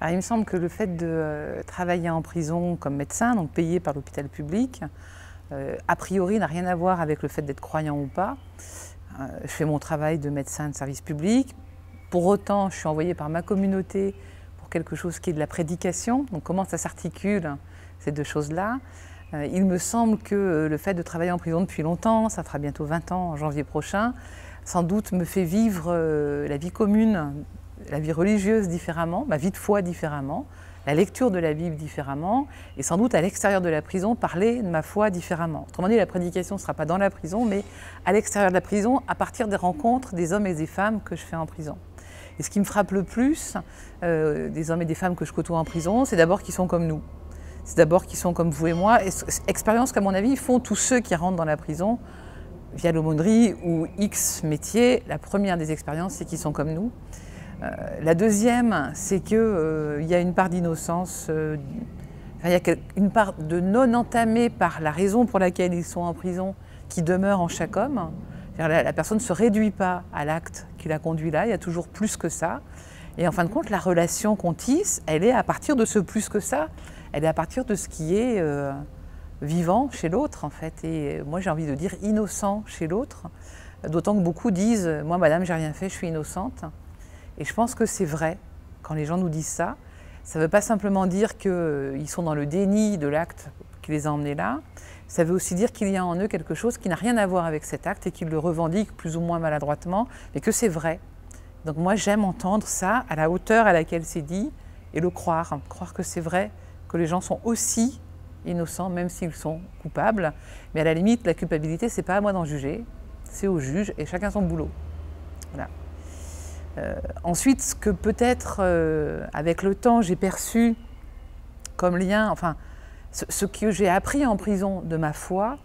Alors, il me semble que le fait de travailler en prison comme médecin, donc payé par l'hôpital public, a priori n'a rien à voir avec le fait d'être croyant ou pas. Je fais mon travail de médecin de service public. Pour autant, je suis envoyée par ma communauté pour quelque chose qui est de la prédication. Donc comment ça s'articule, ces deux choses-là? Il me semble que le fait de travailler en prison depuis longtemps, ça fera bientôt 20 ans en janvier prochain, sans doute me fait vivre la vie commune, la vie religieuse différemment, ma vie de foi différemment, la lecture de la Bible différemment, et sans doute à l'extérieur de la prison, parler de ma foi différemment. Autrement dit, la prédication ne sera pas dans la prison, mais à l'extérieur de la prison, à partir des rencontres des hommes et des femmes que je fais en prison. Et ce qui me frappe le plus des hommes et des femmes que je côtoie en prison, c'est d'abord qu'ils sont comme nous. C'est d'abord qu'ils sont comme vous et moi. Et expérience qu'à mon avis, font tous ceux qui rentrent dans la prison via l'aumônerie ou X métier. La première des expériences, c'est qu'ils sont comme nous. La deuxième, c'est qu'il y a une part d'innocence, il y a une part de non entamée par la raison pour laquelle ils sont en prison qui demeure en chaque homme. La personne ne se réduit pas à l'acte qui l'a conduit là, il y a toujours plus que ça. Et en fin de compte, la relation qu'on tisse, elle est à partir de ce plus que ça, elle est à partir de ce qui est vivant chez l'autre en fait. Et moi j'ai envie de dire innocent chez l'autre, d'autant que beaucoup disent « moi madame, j'ai rien fait, je suis innocente ». Et je pense que c'est vrai, quand les gens nous disent ça, ça ne veut pas simplement dire qu'ils sont dans le déni de l'acte qui les a emmenés là, ça veut aussi dire qu'il y a en eux quelque chose qui n'a rien à voir avec cet acte et qu'ils le revendiquent plus ou moins maladroitement, mais que c'est vrai. Donc moi j'aime entendre ça à la hauteur à laquelle c'est dit et le croire que c'est vrai, que les gens sont aussi innocents même s'ils sont coupables, mais à la limite la culpabilité c'est pas à moi d'en juger, c'est au juge et chacun son boulot. Voilà. Ensuite, ce que peut-être avec le temps j'ai perçu comme lien, enfin ce que j'ai appris en prison de ma foi,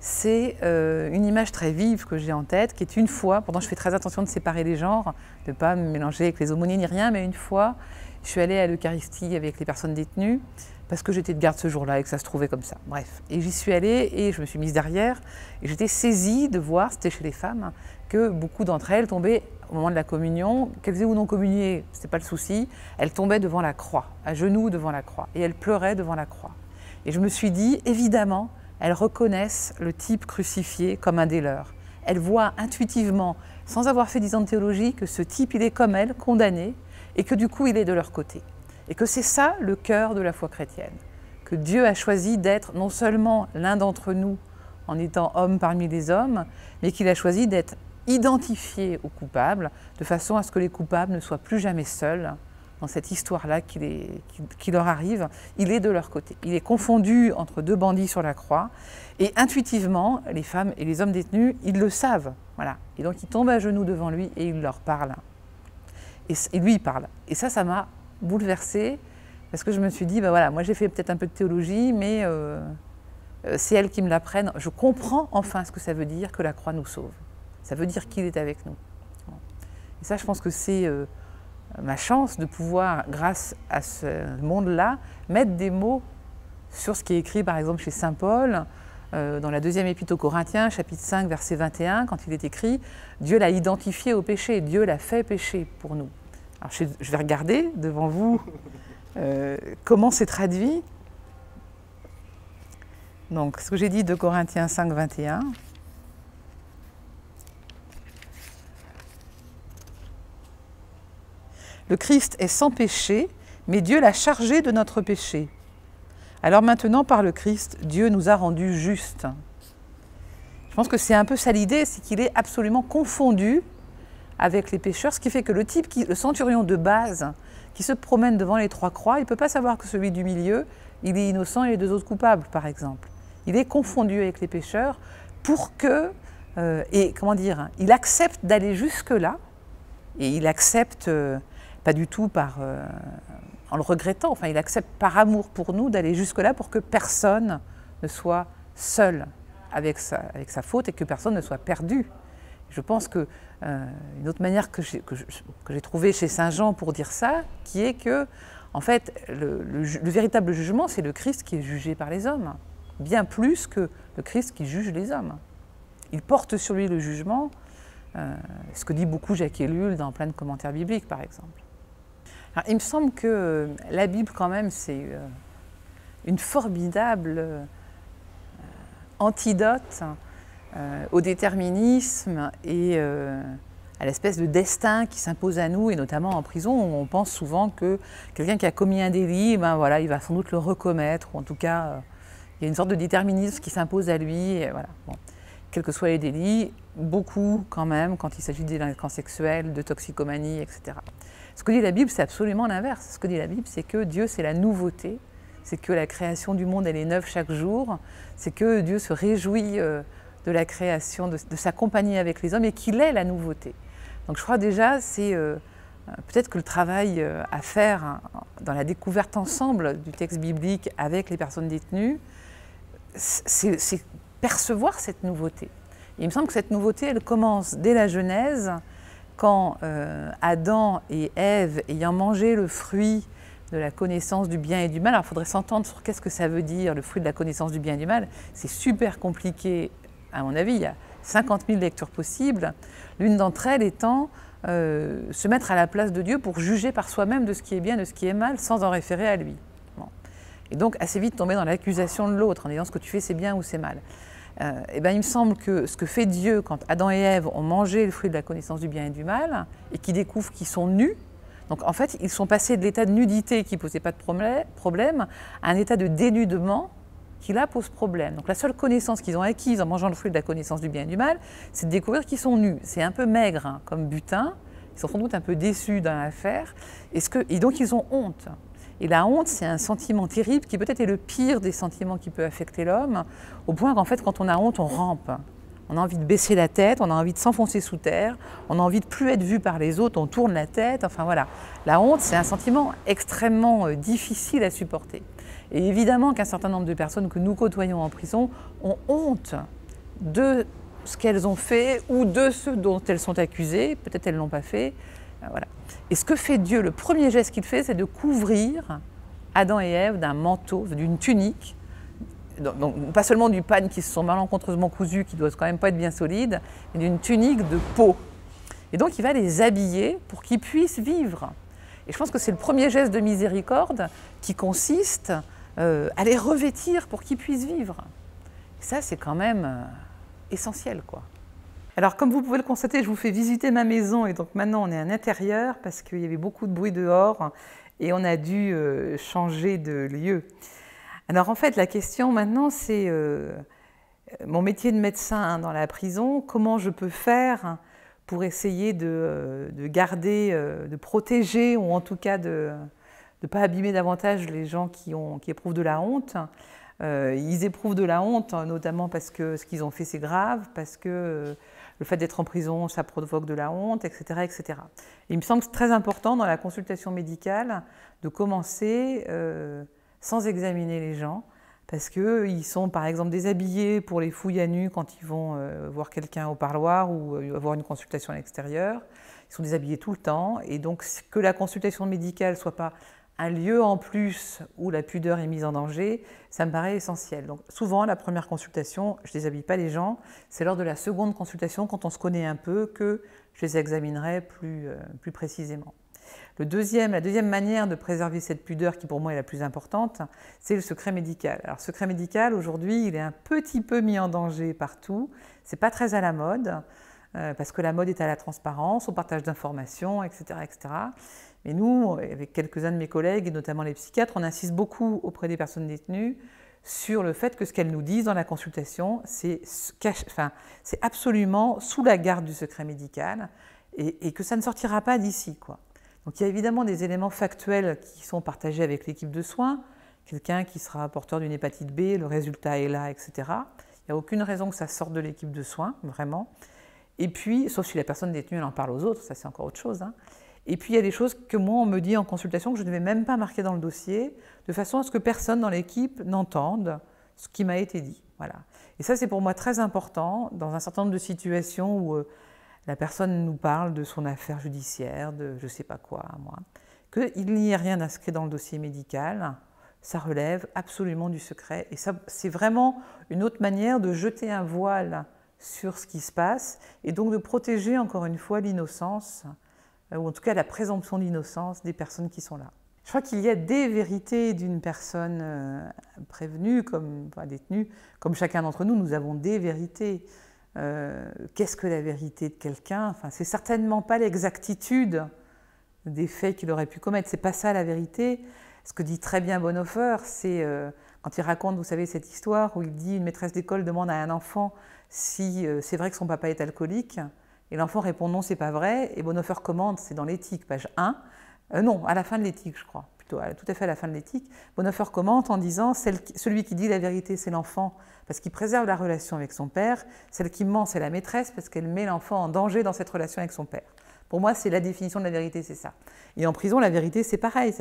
c'est une image très vive que j'ai en tête, qui est une fois, pourtant je fais très attention de séparer les genres, de ne pas me mélanger avec les aumôniers ni rien, mais une fois, je suis allée à l'Eucharistie avec les personnes détenues, parce que j'étais de garde ce jour-là et que ça se trouvait comme ça. Bref, et j'y suis allée et je me suis mise derrière, et j'étais saisie de voir, c'était chez les femmes, que beaucoup d'entre elles tombaient au moment de la communion, qu'elles aient ou non communié, ce n'était pas le souci, elles tombaient devant la croix, à genoux devant la croix, et elles pleuraient devant la croix. Et je me suis dit, évidemment, elles reconnaissent le type crucifié comme un des leurs. Elles voient intuitivement, sans avoir fait 10 ans de théologie, que ce type, il est comme elles, condamné, et que du coup, il est de leur côté. Et que c'est ça le cœur de la foi chrétienne. Que Dieu a choisi d'être non seulement l'un d'entre nous, en étant homme parmi les hommes, mais qu'il a choisi d'être identifié aux coupables, de façon à ce que les coupables ne soient plus jamais seuls dans cette histoire-là qui leur arrive. Il est de leur côté. Il est confondu entre deux bandits sur la croix. Et intuitivement, les femmes et les hommes détenus, ils le savent. Voilà. Et donc ils tombent à genoux devant lui et il leur parle. Et lui, il parle. Et ça m'a bouleversée, parce que je me suis dit, ben voilà, moi j'ai fait peut-être un peu de théologie, mais c'est elles qui me l'apprennent. Je comprends enfin ce que ça veut dire que la croix nous sauve. Ça veut dire qu'il est avec nous. Et ça, je pense que c'est ma chance de pouvoir, grâce à ce monde-là, mettre des mots sur ce qui est écrit, par exemple, chez saint Paul, dans la deuxième épître aux Corinthiens, chapitre 5, verset 21, quand il est écrit « Dieu l'a identifié au péché, Dieu l'a fait péché pour nous ». Alors, je vais regarder devant vous comment c'est traduit. Donc, ce que j'ai dit de Corinthiens 5, 21. Le Christ est sans péché, mais Dieu l'a chargé de notre péché. Alors maintenant, par le Christ, Dieu nous a rendus justes. Je pense que c'est un peu ça l'idée, c'est qu'il est absolument confondu avec les pécheurs, ce qui fait que le type, le centurion de base, qui se promène devant les trois croix, il ne peut pas savoir que celui du milieu, il est innocent et les deux autres coupables, par exemple. Il est confondu avec les pécheurs pour que, il accepte d'aller jusque-là, et il accepte, pas du tout en le regrettant, enfin il accepte par amour pour nous d'aller jusque-là pour que personne ne soit seul avec sa faute et que personne ne soit perdu. Je pense que une autre manière que j'ai trouvée chez saint Jean pour dire ça, qui est que, en fait, le véritable jugement, c'est le Christ qui est jugé par les hommes, bien plus que le Christ qui juge les hommes. Il porte sur lui le jugement, ce que dit beaucoup Jacques Ellul dans plein de commentaires bibliques, par exemple. Alors, il me semble que la Bible, quand même, c'est une formidable antidote au déterminisme et à l'espèce de destin qui s'impose à nous, et notamment en prison, où on pense souvent que quelqu'un qui a commis un délit, ben voilà, il va sans doute le recommettre, ou en tout cas, il y a une sorte de déterminisme qui s'impose à lui. Et voilà. Bon. Quels que soient les délits, beaucoup quand même, quand il s'agit de délinquance sexuelle, de toxicomanie, etc. Ce que dit la Bible, c'est absolument l'inverse. Ce que dit la Bible, c'est que Dieu, c'est la nouveauté, c'est que la création du monde, elle est neuve chaque jour, c'est que Dieu se réjouit de la création, de sa compagnie avec les hommes, et qu'il est la nouveauté. Donc je crois déjà, c'est peut-être que le travail à faire dans la découverte ensemble du texte biblique avec les personnes détenues, c'est percevoir cette nouveauté. Et il me semble que cette nouveauté, elle commence dès la Genèse, quand Adam et Ève, ayant mangé le fruit de la connaissance du bien et du mal, alors il faudrait s'entendre sur qu'est-ce que ça veut dire, le fruit de la connaissance du bien et du mal. C'est super compliqué, à mon avis, il y a 50 000 lectures possibles, l'une d'entre elles étant se mettre à la place de Dieu pour juger par soi-même de ce qui est bien, de ce qui est mal, sans en référer à lui. Bon. Et donc assez vite tomber dans l'accusation de l'autre, en disant ce que tu fais c'est bien ou c'est mal. Et ben, il me semble que ce que fait Dieu quand Adam et Ève ont mangé le fruit de la connaissance du bien et du mal, et qu'ils découvrent qu'ils sont nus, donc en fait ils sont passés de l'état de nudité qui ne posait pas de problème à un état de dénudement qui là pose problème. Donc la seule connaissance qu'ils ont acquise en mangeant le fruit de la connaissance du bien et du mal, c'est de découvrir qu'ils sont nus. C'est un peu maigre hein, comme butin, ils sont sans doute un peu déçus dans l'affaire, et donc ils ont honte. Et la honte, c'est un sentiment terrible qui peut-être est le pire des sentiments qui peut affecter l'homme, au point qu'en fait, quand on a honte, on rampe. On a envie de baisser la tête, on a envie de s'enfoncer sous terre, on a envie de plus être vu par les autres, on tourne la tête, enfin voilà. La honte, c'est un sentiment extrêmement difficile à supporter. Et évidemment qu'un certain nombre de personnes que nous côtoyons en prison ont honte de ce qu'elles ont fait ou de ce dont elles sont accusées, peut-être elles ne l'ont pas fait, voilà. Et ce que fait Dieu, le premier geste qu'il fait, c'est de couvrir Adam et Ève d'un manteau, d'une tunique, donc pas seulement du pagne qui se sont malencontreusement cousus, qui doit quand même pas être bien solide, mais d'une tunique de peau. Et donc il va les habiller pour qu'ils puissent vivre. Et je pense que c'est le premier geste de miséricorde qui consiste à les revêtir pour qu'ils puissent vivre. Et ça, c'est quand même essentiel, quoi. Alors, comme vous pouvez le constater, je vous fais visiter ma maison, et donc maintenant on est à l'intérieur parce qu'il y avait beaucoup de bruit dehors et on a dû changer de lieu. Alors en fait, la question maintenant, c'est mon métier de médecin dans la prison, comment je peux faire pour essayer de garder, de protéger, ou en tout cas de ne pas abîmer davantage les gens qui éprouvent de la honte. Ils éprouvent de la honte, notamment parce que ce qu'ils ont fait c'est grave, parce que le fait d'être en prison, ça provoque de la honte, etc. etc. Et il me semble que c'est très important dans la consultation médicale de commencer sans examiner les gens, parce qu'ils sont par exemple déshabillés pour les fouilles à nu quand ils vont voir quelqu'un au parloir ou avoir une consultation à l'extérieur. Ils sont déshabillés tout le temps, et donc que la consultation médicale ne soit pas un lieu en plus où la pudeur est mise en danger, ça me paraît essentiel. Donc souvent, la première consultation, je ne déshabille pas les gens, c'est lors de la seconde consultation, quand on se connaît un peu, que je les examinerai plus précisément. La deuxième manière de préserver cette pudeur, qui pour moi est la plus importante, c'est le secret médical. Alors, le secret médical, aujourd'hui, il est un petit peu mis en danger partout. Ce n'est pas très à la mode, parce que la mode est à la transparence, au partage d'informations, etc., etc. Mais nous, avec quelques-uns de mes collègues, et notamment les psychiatres, on insiste beaucoup auprès des personnes détenues sur le fait que ce qu'elles nous disent dans la consultation, c'est absolument sous la garde du secret médical, et que ça ne sortira pas d'ici, quoi. Donc il y a évidemment des éléments factuels qui sont partagés avec l'équipe de soins. Quelqu'un qui sera porteur d'une hépatite B, le résultat est là, etc. Il n'y a aucune raison que ça sorte de l'équipe de soins, vraiment. Et puis, sauf si la personne détenue elle en parle aux autres, ça c'est encore autre chose, hein. Et puis il y a des choses que moi on me dit en consultation que je ne vais même pas marquer dans le dossier, de façon à ce que personne dans l'équipe n'entende ce qui m'a été dit. Voilà. Et ça c'est pour moi très important dans un certain nombre de situations où la personne nous parle de son affaire judiciaire, de je ne sais pas quoi, moi, qu'il n'y ait rien d'inscrit dans le dossier médical, ça relève absolument du secret. Et ça, c'est vraiment une autre manière de jeter un voile sur ce qui se passe et donc de protéger encore une fois l'innocence ou en tout cas la présomption d'innocence des personnes qui sont là. Je crois qu'il y a des vérités d'une personne prévenue, détenue, comme chacun d'entre nous, nous avons des vérités. Qu'est-ce que la vérité de quelqu'un? Enfin, c'est certainement pas l'exactitude des faits qu'il aurait pu commettre, c'est pas ça la vérité. Ce que dit très bien Bonhoeffer, c'est quand il raconte, vous savez, cette histoire où il dit une maîtresse d'école demande à un enfant si c'est vrai que son papa est alcoolique, et l'enfant répond non, c'est pas vrai, et Bonhoeffer commente, c'est dans l'Éthique, page 1, non, à la fin de l'Éthique, je crois, plutôt tout à fait à la fin de l'Éthique, Bonhoeffer commente en disant celui qui dit la vérité, c'est l'enfant, parce qu'il préserve la relation avec son père, celle qui ment, c'est la maîtresse, parce qu'elle met l'enfant en danger dans cette relation avec son père. Pour moi, c'est la définition de la vérité, c'est ça. Et en prison, la vérité, c'est pareil.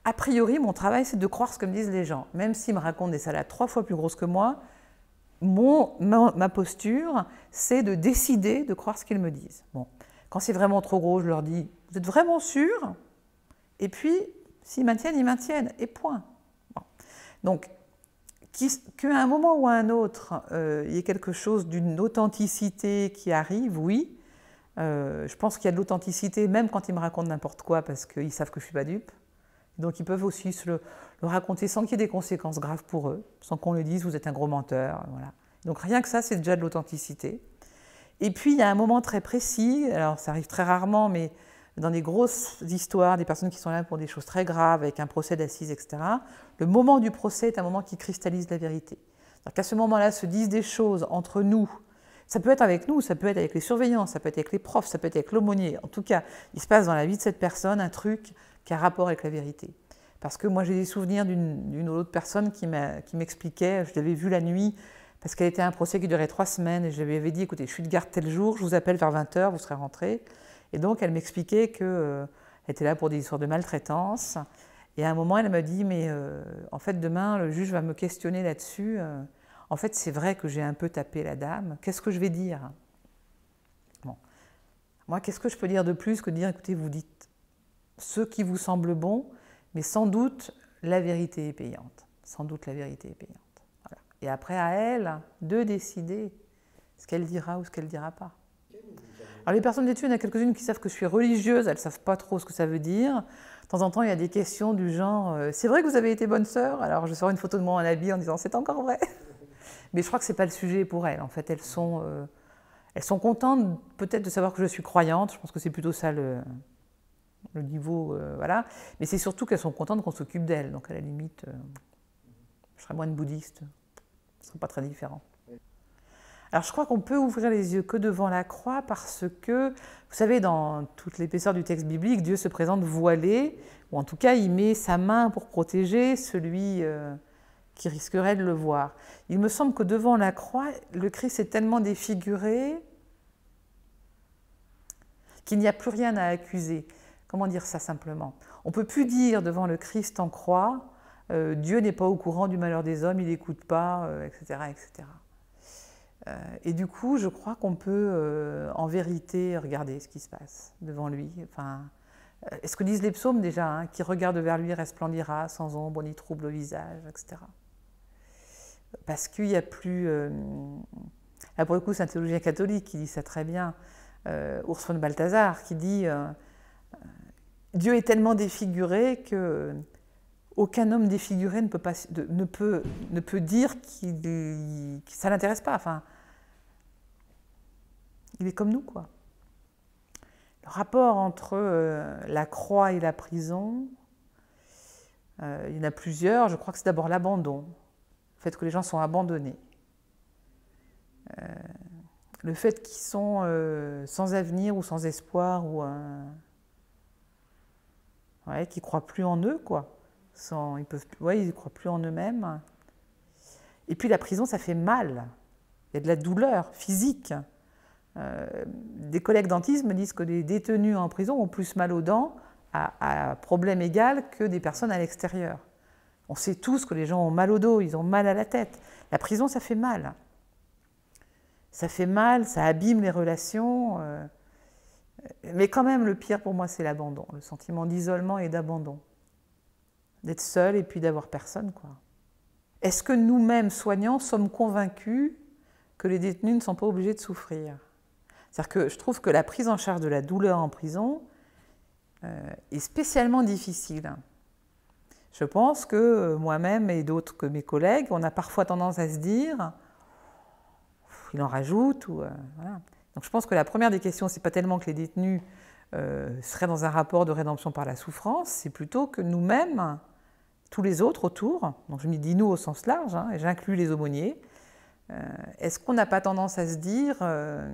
A priori, mon travail, c'est de croire ce que me disent les gens. Même s'ils me racontent des salades 3 fois plus grosses que moi, ma posture, c'est de décider de croire ce qu'ils me disent. Bon. Quand c'est vraiment trop gros, je leur dis « Vous êtes vraiment sûrs ?» Et puis, s'ils maintiennent, ils maintiennent. Et point. Bon. Donc, qu'à un moment ou à un autre, il y ait quelque chose d'une authenticité qui arrive, oui. Je pense qu'il y a de l'authenticité, même quand ils me racontent n'importe quoi, parce qu'ils savent que je ne suis pas dupe. Donc ils peuvent aussi le raconter sans qu'il y ait des conséquences graves pour eux, sans qu'on leur dise « vous êtes un gros menteur ». Voilà. Donc rien que ça, c'est déjà de l'authenticité. Et puis il y a un moment très précis, alors ça arrive très rarement, mais dans des grosses histoires, des personnes qui sont là pour des choses très graves, avec un procès d'assises, etc., le moment du procès est un moment qui cristallise la vérité. C'est-à-dire qu'à ce moment-là se disent des choses entre nous. Ça peut être avec nous, ça peut être avec les surveillants, ça peut être avec les profs, ça peut être avec l'aumônier. En tout cas, il se passe dans la vie de cette personne un truc qui a rapport avec la vérité. Parce que moi, j'ai des souvenirs d'une ou l'autre personne qui m'expliquait, je l'avais vue la nuit, parce qu'elle était à un procès qui durait 3 semaines, et je lui avais dit, écoutez, je suis de garde tel jour, je vous appelle vers 20 h, vous serez rentrée. Et donc, elle m'expliquait qu'elle était là pour des histoires de maltraitance. Et à un moment, elle m'a dit, mais en fait, demain, le juge va me questionner là-dessus. En fait, c'est vrai que j'ai un peu tapé la dame. Qu'est-ce que je vais dire? Bon. Moi, qu'est-ce que je peux dire de plus que de dire, écoutez, vous dites ce qui vous semble bon, mais sans doute, la vérité est payante. Sans doute, la vérité est payante. Voilà. Et après, à elle de décider ce qu'elle dira ou ce qu'elle ne dira pas. Alors, les personnes d'études, il y en a quelques-unes qui savent que je suis religieuse, elles ne savent pas trop ce que ça veut dire. De temps en temps, il y a des questions du genre « c'est vrai que vous avez été bonne sœur ?» Alors, je sors une photo de moi en habit en disant « c'est encore vrai ?» Mais je crois que ce n'est pas le sujet pour elles. En fait, elles sont contentes peut-être de savoir que je suis croyante. Je pense que c'est plutôt ça le niveau, voilà. Mais c'est surtout qu'elles sont contentes qu'on s'occupe d'elles. Donc, à la limite, je serais moine bouddhiste. Ce ne serait pas très différent. Alors, je crois qu'on peut ouvrir les yeux que devant la croix parce que, vous savez, dans toute l'épaisseur du texte biblique, Dieu se présente voilé, ou en tout cas, il met sa main pour protéger celui qui risquerait de le voir. Il me semble que devant la croix, le Christ est tellement défiguré qu'il n'y a plus rien à accuser. Comment dire ça simplement? On ne peut plus dire devant le Christ en croix, Dieu n'est pas au courant du malheur des hommes, il n'écoute pas, etc., etc. Et du coup, je crois qu'on peut en vérité regarder ce qui se passe devant lui. Enfin, ce que disent les psaumes déjà, hein, qui regarde vers lui resplendira sans ombre ni trouble au visage, etc. Parce qu'il n'y a plus... là pour le coup, c'est un théologien catholique qui dit ça très bien, Urs von Balthasar, qui dit Dieu est tellement défiguré que aucun homme défiguré ne peut dire que ça ne l'intéresse pas. Enfin, il est comme nous, quoi. Le rapport entre la croix et la prison, il y en a plusieurs. Je crois que c'est d'abord l'abandon, le fait que les gens sont abandonnés. Le fait qu'ils sont sans avenir ou sans espoir, ou ouais, qu'ils ne croient plus en eux, quoi. Ils ne croient plus en eux-mêmes. Et puis la prison, ça fait mal. Il y a de la douleur physique. Des collègues dentistes me disent que les détenus en prison ont plus mal aux dents à problème égal que des personnes à l'extérieur. On sait tous que les gens ont mal au dos, ils ont mal à la tête. La prison, ça fait mal. Ça fait mal, ça abîme les relations. Mais quand même, le pire pour moi, c'est l'abandon, le sentiment d'isolement et d'abandon. D'être seul et puis d'avoir personne, quoi. Est-ce que nous-mêmes, soignants, sommes convaincus que les détenus ne sont pas obligés de souffrir? C'est-à-dire que je trouve que la prise en charge de la douleur en prison, est spécialement difficile. Je pense que moi-même et d'autres que mes collègues, on a parfois tendance à se dire « il en rajoute » ou voilà. Donc je pense que la première des questions, ce n'est pas tellement que les détenus seraient dans un rapport de rédemption par la souffrance, c'est plutôt que nous-mêmes, tous les autres autour, donc je me dis nous au sens large, hein, et j'inclus les aumôniers, est-ce qu'on n'a pas tendance à se dire, je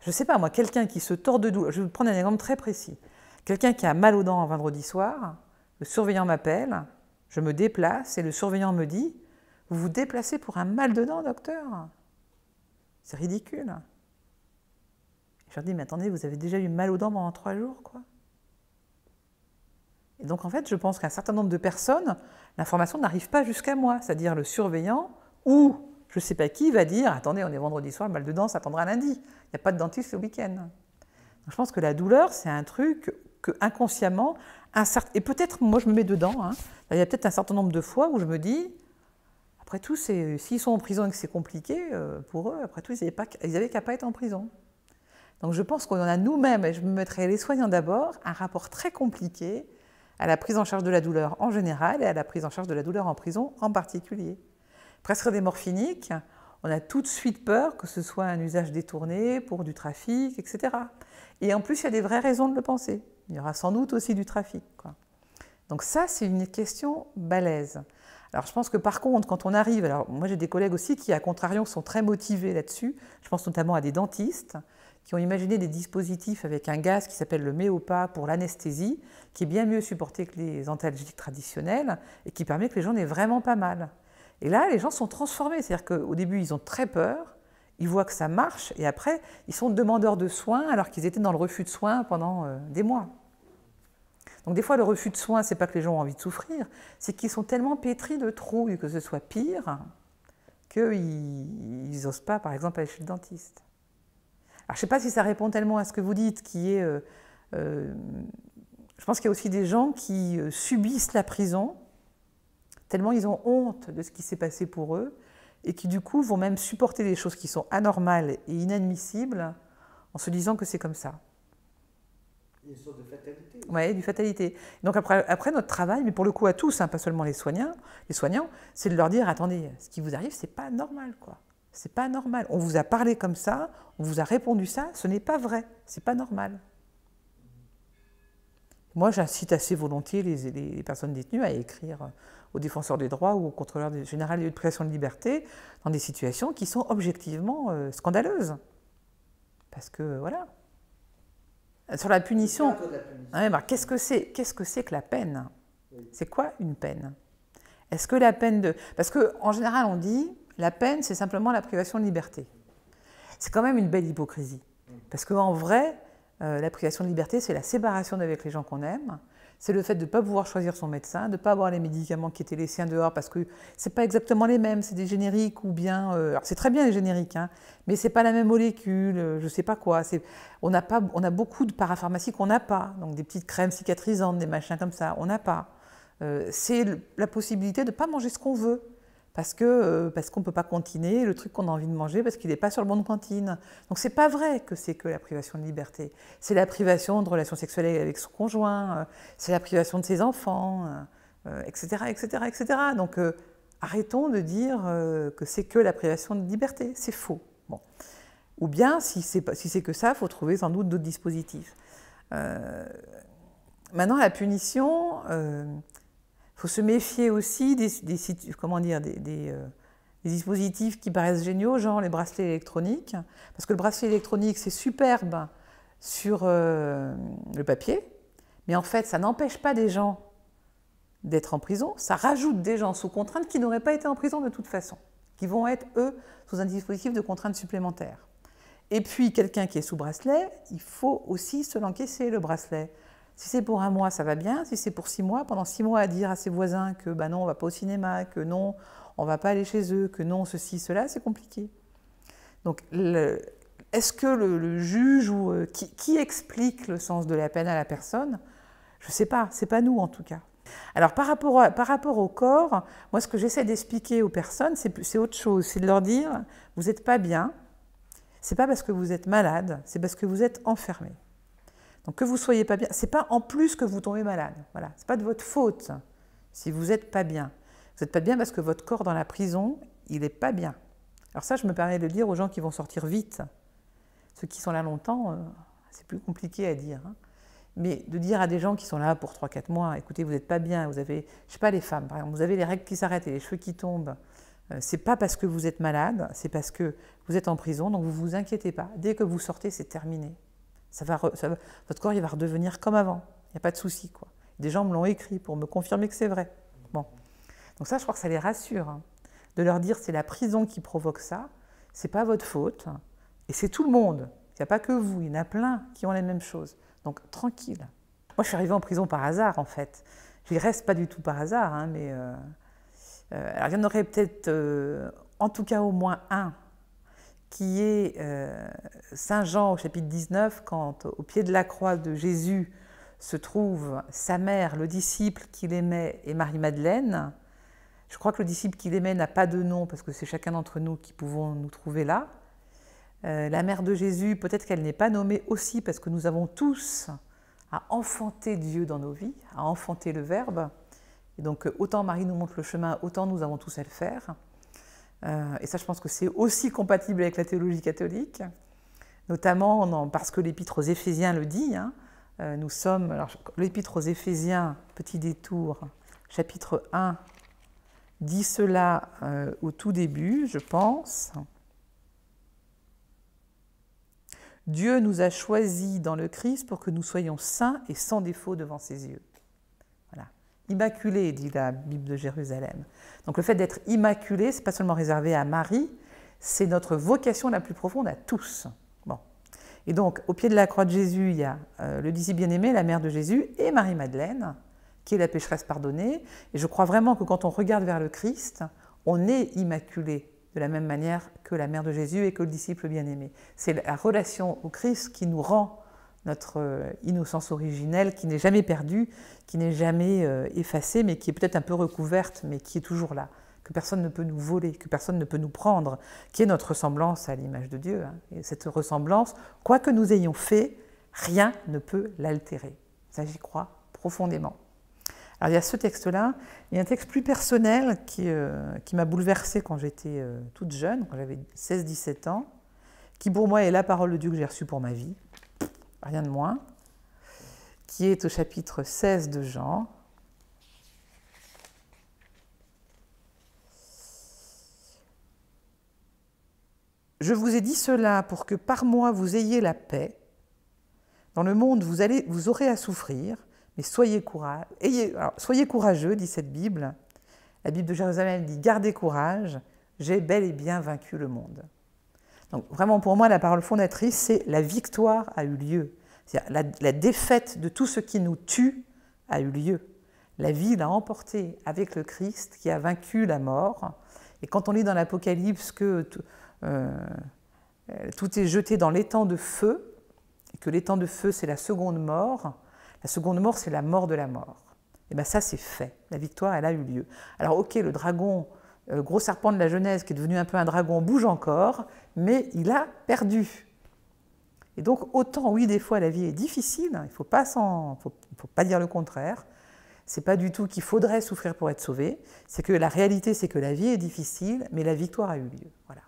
ne sais pas moi, quelqu'un qui se tord de douleur, je vais vous prendre un exemple très précis, quelqu'un qui a mal aux dents un vendredi soir, le surveillant m'appelle, je me déplace et le surveillant me dit « Vous vous déplacez pour un mal de dents, docteur ?» C'est ridicule. Je leur dis « Mais attendez, vous avez déjà eu mal aux dents pendant 3 jours, quoi. » Et donc, en fait, je pense qu'un certain nombre de personnes, l'information n'arrive pas jusqu'à moi, c'est-à-dire le surveillant ou je ne sais pas qui va dire « Attendez, on est vendredi soir, le mal de dents, ça attendra lundi. Il n'y a pas de dentiste le week-end. » Je pense que la douleur, c'est un truc que inconsciemment, et peut-être, moi je me mets dedans, hein, il y a peut-être un certain nombre de fois où je me dis, après tout, s'ils sont en prison et que c'est compliqué, pour eux, après tout, ils n'avaient qu'à pas être en prison. Donc je pense qu'on a nous-mêmes, et je me mettrai les soignants d'abord, un rapport très compliqué à la prise en charge de la douleur en général et à la prise en charge de la douleur en prison en particulier. Prescrire des morphiniques, on a tout de suite peur que ce soit un usage détourné pour du trafic, etc. Et en plus, il y a des vraies raisons de le penser. Il y aura sans doute aussi du trafic, quoi. Donc ça, c'est une question balèze. Alors je pense que par contre, quand on arrive, alors moi j'ai des collègues aussi qui, à contrario, sont très motivés là-dessus, je pense notamment à des dentistes, qui ont imaginé des dispositifs avec un gaz qui s'appelle le Méopa pour l'anesthésie, qui est bien mieux supporté que les antalgiques traditionnels et qui permet que les gens n'aient vraiment pas mal. Et là, les gens sont transformés, c'est-à-dire qu'au début, ils ont très peur, ils voient que ça marche, et après, ils sont demandeurs de soins alors qu'ils étaient dans le refus de soins pendant des mois. Donc des fois, le refus de soins, c'est pas que les gens ont envie de souffrir, c'est qu'ils sont tellement pétris de trouille que ce soit pire, qu'ils n'osent pas, par exemple, aller chez le dentiste. Alors je ne sais pas si ça répond tellement à ce que vous dites, qui est... je pense qu'il y a aussi des gens qui subissent la prison, tellement ils ont honte de ce qui s'est passé pour eux, et qui du coup vont même supporter des choses qui sont anormales et inadmissibles en se disant que c'est comme ça. Il y a une sorte de fatalité. Oui, du fatalité. Donc après notre travail, mais pour le coup à tous, hein, pas seulement les soignants, c'est de leur dire, attendez, ce qui vous arrive, c'est pas normal, quoi. C'est pas normal. On vous a parlé comme ça, on vous a répondu ça, ce n'est pas vrai, c'est pas normal. Moi, j'incite assez volontiers les personnes détenues à écrire aux défenseurs des droits ou au contrôleur général des lieux de privation de liberté dans des situations qui sont objectivement scandaleuses. Parce que, voilà. Sur la punition, qu'est-ce que c'est que la peine? C'est quoi une peine? Est-ce que la peine de... Parce qu'en général, on dit, la peine, c'est simplement la privation de liberté. C'est quand même une belle hypocrisie. Parce qu'en vrai, la privation de liberté, c'est la séparation d'avec les gens qu'on aime, c'est le fait de ne pas pouvoir choisir son médecin, de ne pas avoir les médicaments qui étaient les siens dehors, parce que ce n'est pas exactement les mêmes, c'est des génériques ou bien... alors c'est très bien les génériques, hein, mais ce n'est pas la même molécule, je ne sais pas quoi. On a beaucoup de parapharmacie qu'on n'a pas, donc des petites crèmes cicatrisantes, des machins comme ça, on n'a pas. C'est la possibilité de ne pas manger ce qu'on veut, parce qu'on ne peut pas cantiner le truc qu'on a envie de manger parce qu'il n'est pas sur le banc de cantine. Donc c'est pas vrai que c'est que la privation de liberté. C'est la privation de relations sexuelles avec son conjoint, c'est la privation de ses enfants, etc., etc., etc. Donc arrêtons de dire que c'est que la privation de liberté, c'est faux. Bon. Ou bien, si c'est que ça, il faut trouver sans doute d'autres dispositifs. Maintenant, la punition... Il faut se méfier aussi des dispositifs qui paraissent géniaux, genre les bracelets électroniques, parce que le bracelet électronique, c'est superbe sur le papier, mais en fait, ça n'empêche pas des gens d'être en prison, ça rajoute des gens sous contrainte qui n'auraient pas été en prison de toute façon, qui vont être, eux, sous un dispositif de contrainte supplémentaire. Et puis, quelqu'un qui est sous bracelet, il faut aussi se l'encaisser, le bracelet. Si c'est pour 1 mois, ça va bien. Si c'est pour 6 mois, pendant 6 mois à dire à ses voisins que bah non, on ne va pas au cinéma, que non, on ne va pas aller chez eux, que non, ceci, cela, c'est compliqué. Donc, est-ce que le juge ou qui explique le sens de la peine à la personne? Je ne sais pas, ce n'est pas nous en tout cas. Alors, par rapport au corps, moi, ce que j'essaie d'expliquer aux personnes, c'est autre chose. C'est de leur dire, vous n'êtes pas bien, ce n'est pas parce que vous êtes malade, c'est parce que vous êtes enfermé. Donc que vous ne soyez pas bien, ce n'est pas en plus que vous tombez malade. Voilà. Ce n'est pas de votre faute si vous n'êtes pas bien. Vous n'êtes pas bien parce que votre corps dans la prison, il n'est pas bien. Alors ça, je me permets de le dire aux gens qui vont sortir vite. Ceux qui sont là longtemps, c'est plus compliqué à dire. Hein. Mais de dire à des gens qui sont là pour 3-4 mois, écoutez, vous n'êtes pas bien, vous avez, je ne sais pas, les femmes, par exemple, vous avez les règles qui s'arrêtent et les cheveux qui tombent. Ce n'est pas parce que vous êtes malade, c'est parce que vous êtes en prison, donc vous ne vous inquiétez pas. Dès que vous sortez, c'est terminé. Votre corps, il va redevenir comme avant. Il n'y a pas de souci, quoi. Des gens me l'ont écrit pour me confirmer que c'est vrai. Bon. Donc ça, je crois que ça les rassure. Hein, de leur dire c'est la prison qui provoque ça, c'est pas votre faute. Et c'est tout le monde. Il n'y a pas que vous, il y en a plein qui ont les mêmes choses. Donc tranquille. Moi, je suis arrivée en prison par hasard, en fait. J'y reste pas du tout par hasard, hein, mais... alors, il y en aurait peut-être, en tout cas au moins un, qui est Saint Jean au chapitre 19, quand au pied de la croix de Jésus se trouve sa mère, le disciple qu'il aimait, et Marie-Madeleine. Je crois que le disciple qu'il aimait n'a pas de nom, parce que c'est chacun d'entre nous qui pouvons nous trouver là. La mère de Jésus, peut-être qu'elle n'est pas nommée aussi, parce que nous avons tous à enfanter Dieu dans nos vies, à enfanter le Verbe. Et donc, autant Marie nous montre le chemin, autant nous avons tous à le faire. Et ça, je pense que c'est aussi compatible avec la théologie catholique, notamment parce que l'Épître aux Éphésiens le dit. Hein, nous sommes, alors l'Épître aux Éphésiens, petit détour, chapitre 1, dit cela au tout début, je pense. Dieu nous a choisis dans le Christ pour que nous soyons saints et sans défaut devant ses yeux. Voilà. Immaculé, dit la Bible de Jérusalem. Donc le fait d'être immaculé, ce n'est pas seulement réservé à Marie, c'est notre vocation la plus profonde à tous. Bon. Et donc, au pied de la croix de Jésus, il y a le disciple bien-aimé, la mère de Jésus, et Marie-Madeleine, qui est la pécheresse pardonnée. Et je crois vraiment que quand on regarde vers le Christ, on est immaculé de la même manière que la mère de Jésus et que le disciple bien-aimé. C'est la relation au Christ qui nous rend notre innocence originelle, qui n'est jamais perdue, qui n'est jamais effacée, mais qui est peut-être un peu recouverte, mais qui est toujours là, que personne ne peut nous voler, que personne ne peut nous prendre, qui est notre ressemblance à l'image de Dieu. Hein. Et cette ressemblance, quoi que nous ayons fait, rien ne peut l'altérer. Ça, j'y crois profondément. Alors, il y a ce texte-là, il y a un texte plus personnel qui m'a bouleversée quand j'étais toute jeune, quand j'avais 16-17 ans, qui pour moi est la parole de Dieu que j'ai reçue pour ma vie, rien de moins, qui est au chapitre 16 de Jean. Je vous ai dit cela pour que par moi vous ayez la paix. Dans le monde, vous aurez à souffrir, mais soyez courageux, dit cette Bible. La Bible de Jérusalem dit « Gardez courage, j'ai bel et bien vaincu le monde ». Donc vraiment pour moi, la parole fondatrice, c'est « La victoire a eu lieu ». C'est-à-dire la défaite de tout ce qui nous tue a eu lieu. La vie l'a emporté avec le Christ qui a vaincu la mort. Et quand on lit dans l'Apocalypse que tout est jeté dans l'étang de feu, et que l'étang de feu, c'est la seconde mort, c'est la mort de la mort. Et bien ça, c'est fait. La victoire, elle a eu lieu. Alors ok, le dragon, le gros serpent de la Genèse, qui est devenu un peu un dragon, bouge encore, mais il a perdu. Et donc, autant, oui, des fois, la vie est difficile, il ne faut pas dire le contraire. Ce n'est pas du tout qu'il faudrait souffrir pour être sauvé. C'est que la réalité, c'est que la vie est difficile, mais la victoire a eu lieu. Voilà.